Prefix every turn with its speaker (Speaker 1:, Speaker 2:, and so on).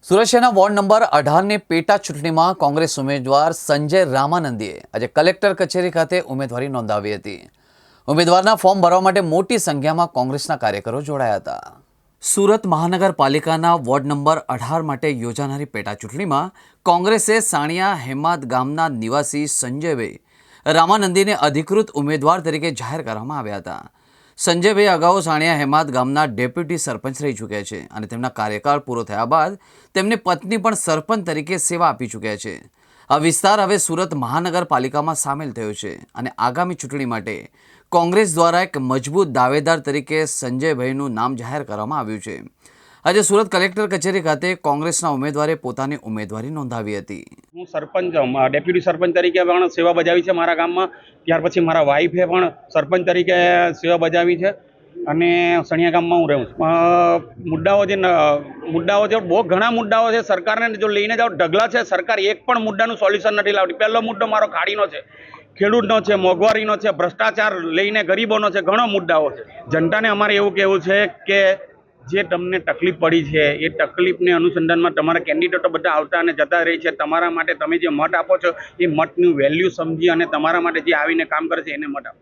Speaker 1: સુરત શહેરના ward number 18ની પેટા ચૂંટણીમાં કોંગ્રેસ ઉમેદવાર સંજય રામાનંદીએ આજે કલેક્ટર કચેરી ખાતે ઉમેદવારી નોંધાવી હતી। ઉમેદવારના ફોર્મ ભરવા માટે મોટી સંખ્યામાં કોંગ્રેસના કાર્યકરો જોડાયા હતા। સુરત મહાનગરપાલિકાના વોર્ડ નંબર 18 માટે યોજાનારી પેટા ચૂંટણીમાં કોંગ્રેસે સાણિયા હેમાદ ગામના નિવાસી સંજયભાઈ રામાનંદીને અધિકૃત ઉમેદવાર તરીકે જાહેર કરવામાં આવ્યા હતા। સંજયભાઈ અગાઉ સાણિયા હેમાદ ગામના ડેપ્યુટી સરપંચ રહી ચૂક્યા છે અને તેમના કાર્યકાળ પૂરો થયા બાદ તેમની પત્ની પણ સરપંચ તરીકે સેવા આપી ચૂક્યા છે। આ વિસ્તાર હવે સુરત મહાનગરપાલિકામાં સામેલ થયો છે અને આગામી ચૂંટણી માટે કોંગ્રેસ દ્વારા એક મજબૂત દાવેદાર તરીકે સંજયભાઈનું નામ જાહેર કરવામાં આવ્યું છે। આજે સુરત કલેક્ટર કચેરી ખાતે કોંગ્રેસના ઉમેદવારે પોતાની ઉમેદવારી નોંધાવી હતી।
Speaker 2: હું સરપંચ ડેપ્યુટી સરપંચ તરીકે પણ સેવા બજાવી છે મારા ગામમાં। ત્યાર પછી મારા વાઈફે પણ સરપંચ તરીકે સેવા બજાવી છે અને સણિયા ગામમાં હું રહું છું। મુદ્દાઓ છે બહુ ઘણા મુદ્દાઓ છે। સરકારને જો લઈને જાઓ ઢગલા છે। સરકાર એક પણ મુદ્દાનું સોલ્યુશન નથી લાવતી। પહેલો મુદ્દો મારો ખાડીનો છે, ખેડૂતનો છે, મોંઘવારીનો છે, ભ્રષ્ટાચાર લઈને ગરીબોનો છે, ઘણો મુદ્દાઓ છે। જનતાને અમારે એવું કહેવું છે કે જે તમને તકલીફ પડી છે એ તકલીફને અનુસંધાનમાં તમારા કેન્ડિડેટો બધા આવતા અને જતા રહી છે। તમારા માટે તમે જે મત આપો છો એ મતનું વેલ્યુ સમજી અને તમારા માટે જે આવીને કામ કરે છે એને મત આપો।